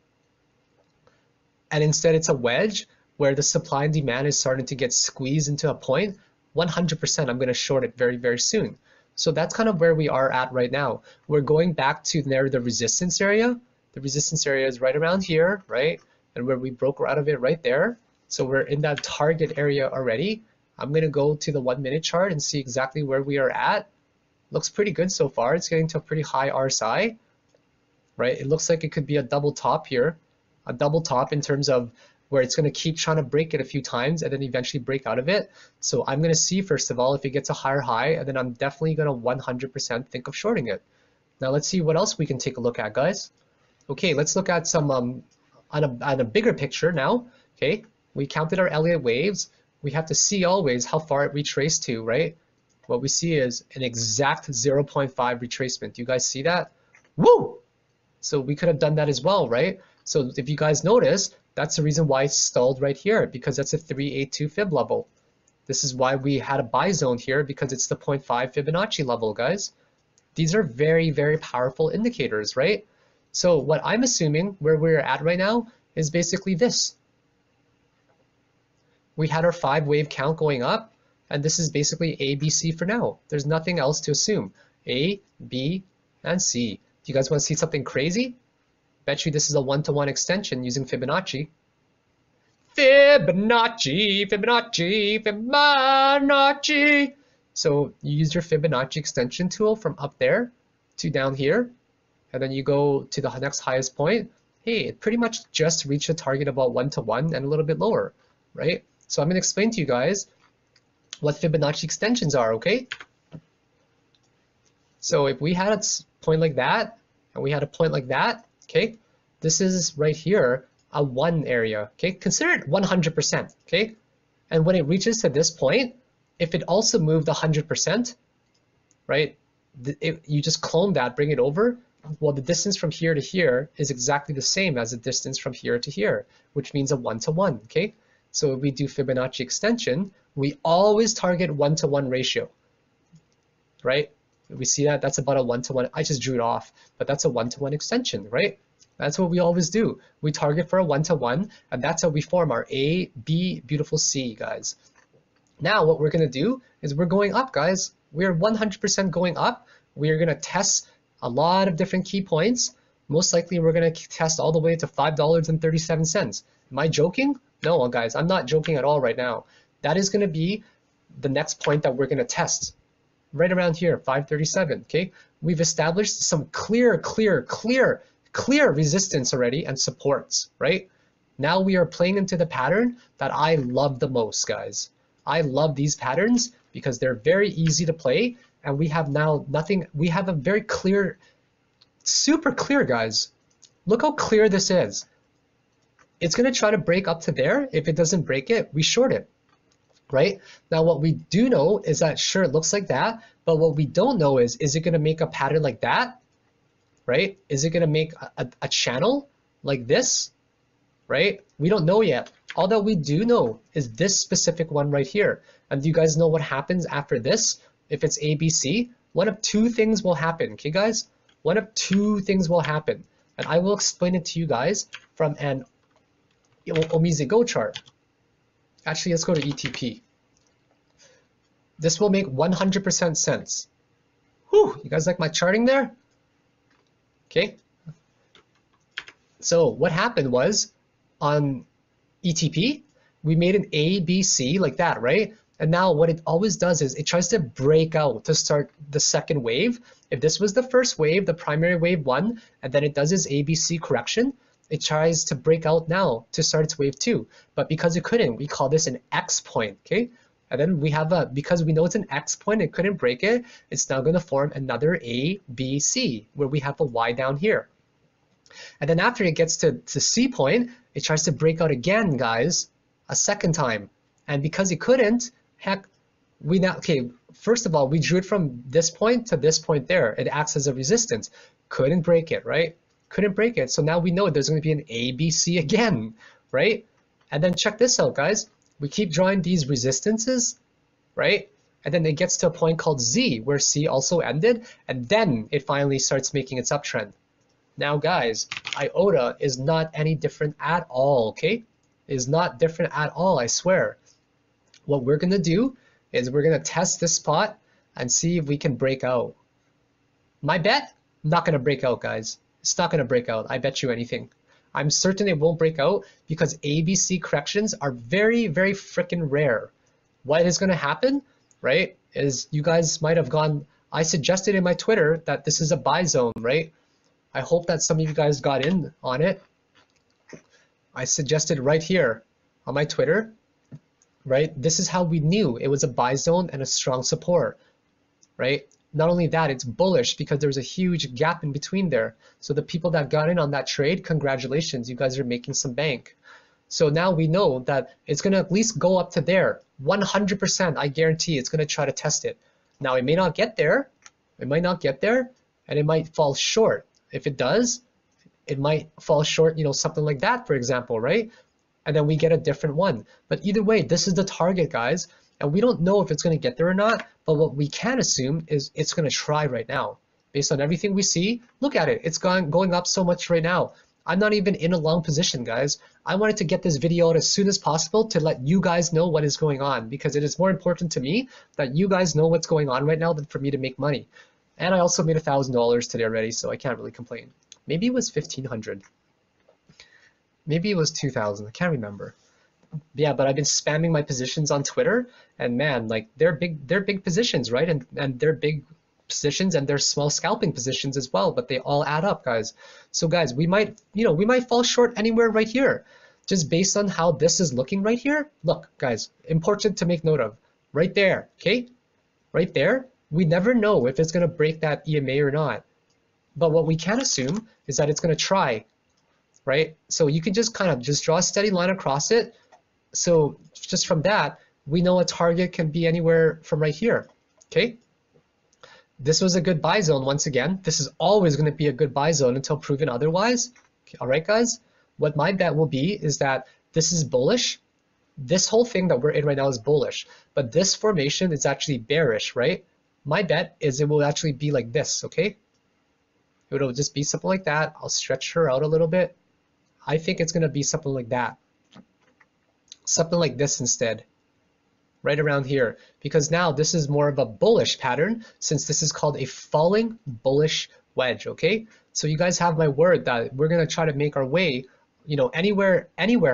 and instead it's a wedge where the supply and demand is starting to get squeezed into a point, 100% I'm going to short it very, very soon. So that's kind of where we are at right now. We're going back to near the resistance area. The resistance area is right around here, right? And where we broke out of it right there. So we're in that target area already. I'm going to go to the 1 minute chart and see exactly where we are at. Looks pretty good so far. It's getting to a pretty high RSI, right? It looks like it could be a double top here. A double top in terms of where it's going to keep trying to break it a few times and then eventually break out of it. So I'm going to see, first of all, if it gets a higher high, and then I'm definitely going to 100% think of shorting it. Now let's see what else we can take a look at, guys. Okay, let's look at some on a bigger picture now. Okay, we counted our Elliot waves. We have to see always how far it retraced to, right? What we see is an exact 0.5 retracement. Do you guys see that? Woo! So we could have done that as well, right? So if you guys notice, that's the reason why it's stalled right here, because that's a 382 fib level. This is why we had a buy zone here, because it's the 0.5 Fibonacci level, guys. These are very, very powerful indicators, right? So what I'm assuming where we're at right now is basically this. We had our 5 wave count going up, and this is basically A, B, C for now. There's nothing else to assume. A, B, and C. Do you guys want to see something crazy? Bet you this is a 1-to-1 extension using Fibonacci. Fibonacci, Fibonacci, Fibonacci. So you use your Fibonacci extension tool from up there to down here, and then you go to the next highest point. Hey, it pretty much just reached a target about 1-to-1 and a little bit lower, right? So I'm going to explain to you guys what Fibonacci extensions are, okay? So if we had a point like that, and we had a point like that, okay, this is right here, a 1 area, okay? Consider it 100%, okay? And when it reaches to this point, if it also moved 100%, right, you just clone that, bring it over, Well, the distance from here to here is exactly the same as the distance from here to here, which means a 1-to-1, okay? So if we do Fibonacci extension, we always target 1-to-1 ratio, right? We see that that's about a 1-to-1. I just drew it off, but that's a 1-to-1 extension, right? That's what we always do. We target for a 1-to-1, and that's how we form our A, B, beautiful C, guys. Now what we're gonna do is we're going up, guys. We're 100% going up. We're gonna test a lot of different key points. Most likely we're gonna test all the way to $5.37. Am I joking? No, guys, I'm not joking at all right now. That is gonna be the next point that we're gonna test. Right around here, 537, okay? We've established some clear resistance already and supports, right? Now we are playing into the pattern that I love the most, guys. I love these patterns because they're very easy to play, and we have now nothing, we have a very clear, super clear, guys. Look how clear this is. It's gonna try to break up to there. If it doesn't break it, we short it, right? Now what we do know is that sure, it looks like that, but what we don't know is it gonna make a pattern like that, right? Is it gonna make a channel like this, right? We don't know yet. All that we do know is this specific one right here. And do you guys know what happens after this? If it's ABC, one of two things will happen, okay guys? One of two things will happen. And I will explain it to you guys from an Omize Go chart. Actually, let's go to ETP. This will make 100% sense. Whew, you guys like my charting there? Okay. So what happened was on ETP, we made an A, B, C like that, right? And now what it always does is it tries to break out to start the second wave. If this was the first wave, the primary wave 1, and then it does its ABC correction, it tries to break out now to start its wave 2. But because it couldn't, we call this an X point, okay? And then we have a, because we know it's an X point, it couldn't break it, it's now gonna form another A, B, C, where we have a Y down here. And then after it gets to C point, it tries to break out again, guys, a second time. And because it couldn't, heck, we now, okay, first of all, we drew it from this point to this point there. It acts as a resistance. Couldn't break it, right? Couldn't break it. So now we know there's going to be an A, B, C again, right? And then check this out, guys. We keep drawing these resistances, right? And then it gets to a point called Z, where C also ended, and then it finally starts making its uptrend. Now, guys, IOTA is not any different at all, okay? It is not different at all, I swear. What we're gonna do is we're gonna test this spot and see if we can break out. My bet, not gonna break out, guys. It's not gonna break out, I bet you anything. I'm certain it won't break out because ABC corrections are very, very freaking rare. What is gonna happen, right, is you guys might have gone, I suggested in my Twitter that this is a buy zone, right? I hope that some of you guys got in on it. I suggested right here on my Twitter, right? This is how we knew it was a buy zone and a strong support, right? Not only that, it's bullish because there's a huge gap in between there. So the people that got in on that trade, congratulations, you guys are making some bank. So now we know that it's gonna at least go up to there. 100%, I guarantee it's gonna try to test it. Now it may not get there, it might not get there, and it might fall short. If it does, it might fall short, you know, something like that, for example, right? And then we get a different one. But either way, this is the target, guys. And we don't know if it's going to get there or not, but what we can assume is it's going to try right now. Based on everything we see, look at it. It's going up so much right now. I'm not even in a long position, guys. I wanted to get this video out as soon as possible to let you guys know what is going on, because it is more important to me that you guys know what's going on right now than for me to make money. And I also made $1,000 today already, so I can't really complain. Maybe it was 1,500. Maybe it was 2,000. I can't remember. Yeah, but I've been spamming my positions on Twitter, and man, like they're big positions, right? And they're big positions, and they're small scalping positions as well. But they all add up, guys. So guys, we might fall short anywhere right here, just based on how this is looking right here. Look, guys, important to make note of. Right there, okay? Right there. We never know if it's going to break that EMA or not. But what we can assume is that it's going to try, right? So you can just kind of just draw a steady line across it. So just from that, we know a target can be anywhere from right here, okay? This was a good buy zone once again. This is always going to be a good buy zone until proven otherwise. Okay, all right, guys. What my bet will be is that this is bullish. This whole thing that we're in right now is bullish, but this formation is actually bearish, right? My bet is it will actually be like this, okay? It'll just be something like that. I'll stretch her out a little bit. I think it's going to be something like that. Something like this instead. Right around here, because now this is more of a bullish pattern since this is called a falling bullish wedge, okay? So you guys have my word that we're going to try to make our way, you know, anywhere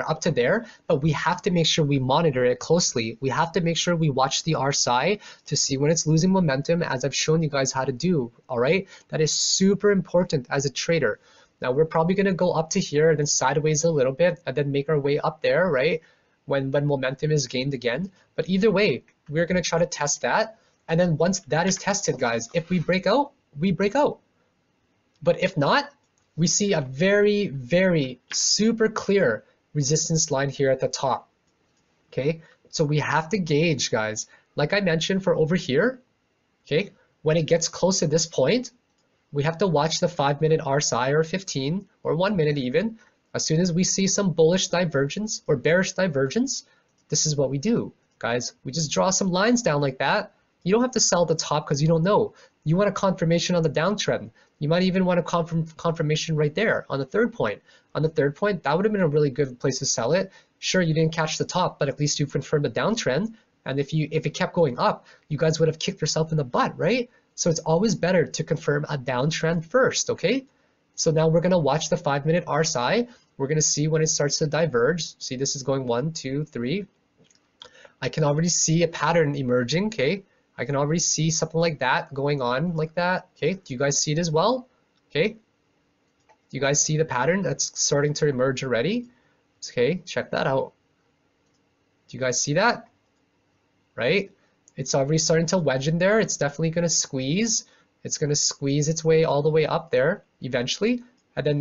up to there, but we have to make sure we monitor it closely. We have to make sure we watch the RSI to see when it's losing momentum, as I've shown you guys how to do, all right? That is super important as a trader. Now we're probably going to go up to here and then sideways a little bit and then make our way up there, right? When momentum is gained again. But either way, we're going to try to test that. And then once that is tested, guys, if we break out, we break out. But if not, we see a very, very super clear resistance line here at the top. Okay, so we have to gauge, guys. Like I mentioned for over here, okay, when it gets close to this point, we have to watch the 5-minute RSI or 15 or 1 minute even. As soon as we see some bullish divergence or bearish divergence, this is what we do, guys. We just draw some lines down like that. You don't have to sell the top because you don't know. You want a confirmation on the downtrend. You might even want a confirmation right there on the third point. On the third point, that would have been a really good place to sell it. Sure, you didn't catch the top, but at least you confirmed the downtrend. And if it kept going up, you guys would have kicked yourself in the butt, right? So it's always better to confirm a downtrend first, okay? So now we're going to watch the 5-minute RSI. We're going to see when it starts to diverge. See, this is going 1, 2, 3. I can already see a pattern emerging, okay? I can already see something like that going on like that, okay? Do you guys see it as well? Okay? Do you guys see the pattern that's starting to emerge already? Okay, check that out. Do you guys see that? Right? It's already starting to wedge in there. It's definitely going to squeeze. It's going to squeeze its way all the way up there eventually. And then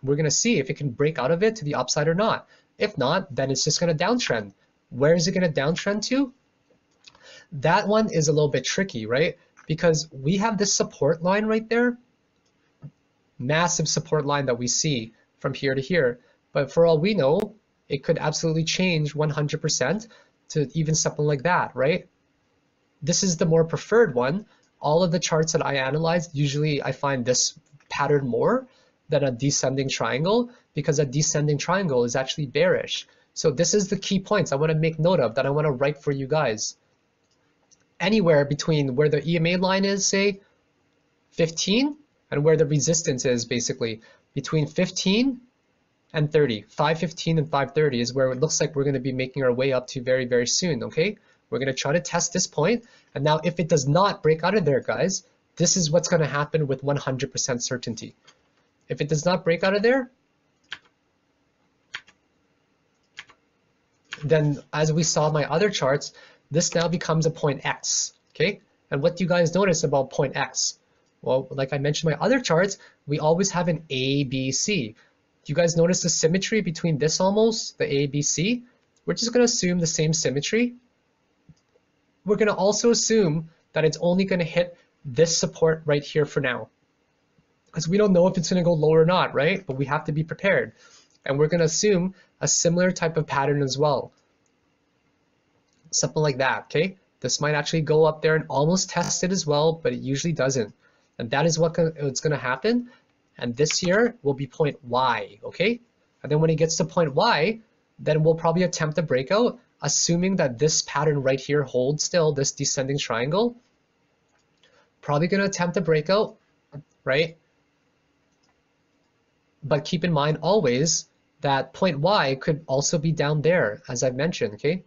we're going to see if it can break out of it to the upside or not. If not, then it's just going to downtrend. Where is it going to downtrend to? That one is a little bit tricky, right? Because we have this support line right there. Massive support line that we see from here to here. But for all we know, it could absolutely change 100% to even something like that, right? This is the more preferred one. All of the charts that I analyzed, usually I find this pattern more than a descending triangle, because a descending triangle is actually bearish. So this is the key points I want to make note of that I want to write for you guys. Anywhere between where the EMA line is, say 15, and where the resistance is, basically between 15 and 30. 515 and 530 is where it looks like we're going to be making our way up to very, very soon, okay? We're going to try to test this point, and now if it does not break out of there, guys, this is what's going to happen with 100% certainty. If it does not break out of there, then as we saw in my other charts, this now becomes a point X, okay? And what do you guys notice about point X? Well, like I mentioned in my other charts, we always have an A, B, C. Do you guys notice the symmetry between this almost, the A, B, C? We're just going to assume the same symmetry. We're going to also assume that it's only going to hit this support right here for now, because we don't know if it's going to go lower or not, right? But we have to be prepared. And we're going to assume a similar type of pattern as well. Something like that, okay? This might actually go up there and almost test it as well, but it usually doesn't. And that is what's going to happen. And this here will be point Y, okay? And then when it gets to point Y, then we'll probably attempt a breakout, assuming that this pattern right here holds still, this descending triangle. Probably going to attempt a breakout, right? But keep in mind always that point Y could also be down there, as I've mentioned, okay?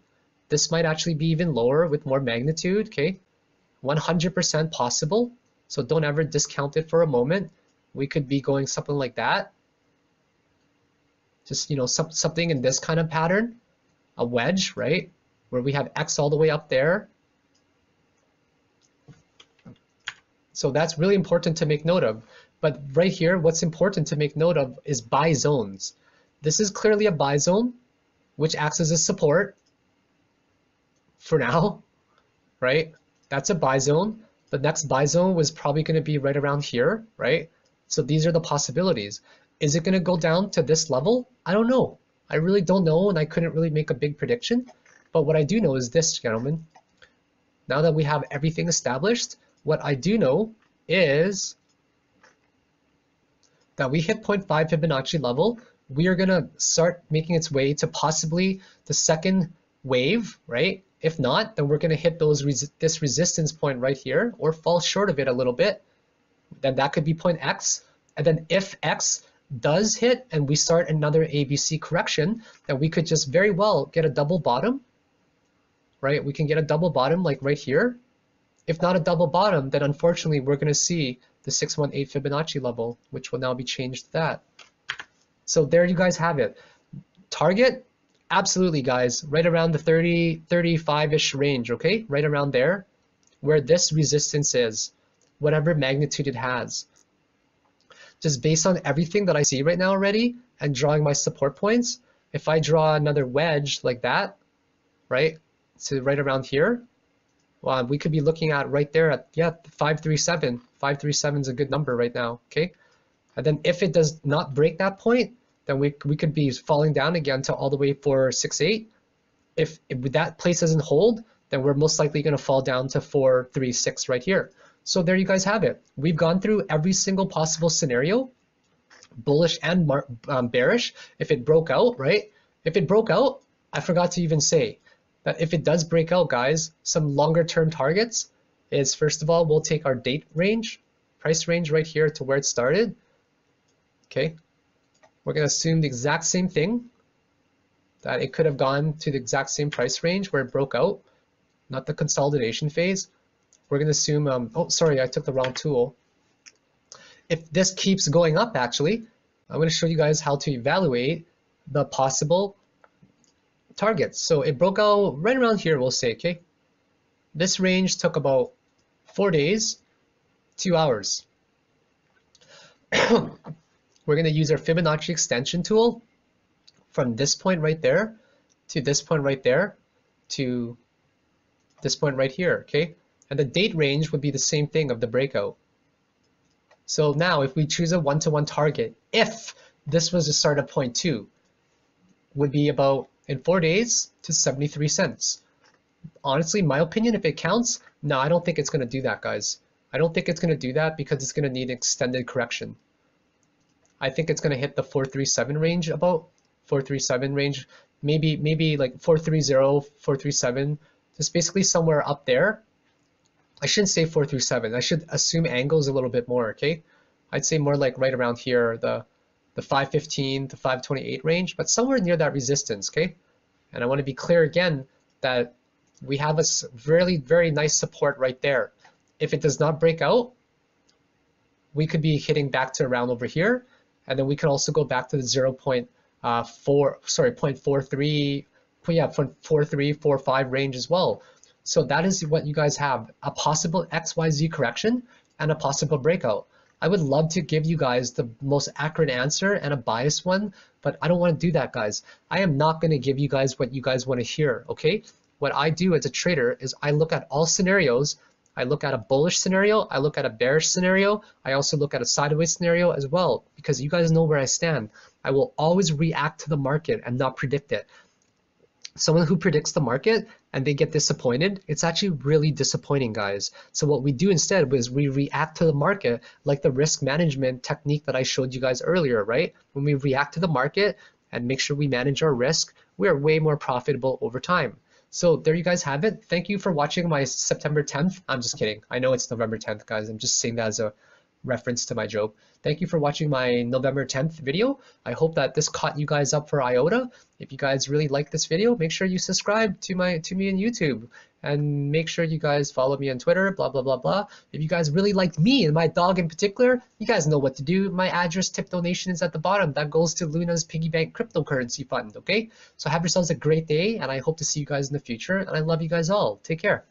This might actually be even lower with more magnitude, okay? 100% possible, so don't ever discount it for a moment. We could be going something like that. Just, you know, something in this kind of pattern, a wedge, right? Where we have X all the way up there. So that's really important to make note of. But right here, what's important to make note of is buy zones. This is clearly a buy zone, which acts as a support for now, right? That's a buy zone. The next buy zone was probably going to be right around here, right? So these are the possibilities. Is it going to go down to this level? I don't know. I really don't know, and I couldn't really make a big prediction. But what I do know is this, gentlemen. Now that we have everything established, what I do know is that we hit 0.5 Fibonacci level. We are going to start making its way to possibly the second wave, right? If not, then we're going to hit this resistance point right here or fall short of it a little bit. Then that could be point X. And then if X does hit and we start another ABC correction, then we could just very well get a double bottom, right? We can get a double bottom like right here. If not a double bottom, then unfortunately we're going to see the 618 Fibonacci level, which will now be changed to that. So there you guys have it. Target, absolutely guys, right around the 30, 35-ish range, okay? Right around there, where this resistance is, whatever magnitude it has. Just based on everything that I see right now already and drawing my support points, if I draw another wedge like that, right, so right around here, well, we could be looking at right there at, yeah, 537. 537 is a good number right now, okay? And then if it does not break that point, then we could be falling down again to all the way for 6.8. If that place doesn't hold, then we're most likely going to fall down to 4.36 right here. So there you guys have it. We've gone through every single possible scenario, bullish and bearish. If it broke out, right? If it broke out, I forgot to even say that if it does break out, guys, some longer term targets is, first of all, we'll take our date range, price range right here to where it started. Okay. We're going to assume the exact same thing, that it could have gone to the exact same price range where it broke out, not the consolidation phase. We're going to assume, oh, sorry, I took the wrong tool. If this keeps going up, actually, I'm going to show you guys how to evaluate the possible targets. So it broke out right around here, we'll say, okay? This range took about 4 days, 2 hours. We're going to use our Fibonacci extension tool from this point right there to this point right there to this point right here, okay? And the date range would be the same thing of the breakout. So now if we choose a one-to-one target, if this was to start at point 2, would be about in 4 days to 73 cents. Honestly, my opinion, if it counts, no, I don't think it's going to do that, guys. I don't think it's going to do that because it's going to need extended correction. I think it's going to hit the 437 range, about 437 range, maybe like 430, 437, just basically somewhere up there. I shouldn't say 437. I should assume angles a little bit more, okay? I'd say more like right around here, the 515 to 528 range, but somewhere near that resistance, okay? And I want to be clear again that we have a really very nice support right there. If it does not break out, we could be hitting back to around over here, and then we could also go back to the 0.43, yeah, 4345 range as well. So that is what you guys have, a possible XYZ correction and a possible breakout. I would love to give you guys the most accurate answer and a biased one, but I don't want to do that, guys. I am not going to give you guys what you guys want to hear, okay? What I do as a trader is I look at all scenarios. I look at a bullish scenario, I look at a bearish scenario, I also look at a sideways scenario as well, because you guys know where I stand. I will always react to the market and not predict it. Someone who predicts the market and they get disappointed, it's actually really disappointing, guys. So what we do instead is we react to the market like the risk management technique that I showed you guys earlier, right? When we react to the market and make sure we manage our risk, we are way more profitable over time. So there you guys have it. Thank you for watching my September 10th. I'm just kidding. I know it's November 10th, guys. I'm just saying that as a reference to my joke. Thank you for watching my November 10th video. I hope that this caught you guys up for IOTA. If you guys really like this video, make sure you subscribe to me on YouTube, and make sure you guys follow me on Twitter, blah, blah, blah, blah. If you guys really like me and my dog in particular, you guys know what to do. My address, tip donation is at the bottom. That goes to Luna's piggy bank cryptocurrency fund, okay? So have yourselves a great day, and I hope to see you guys in the future, and I love you guys all. Take care.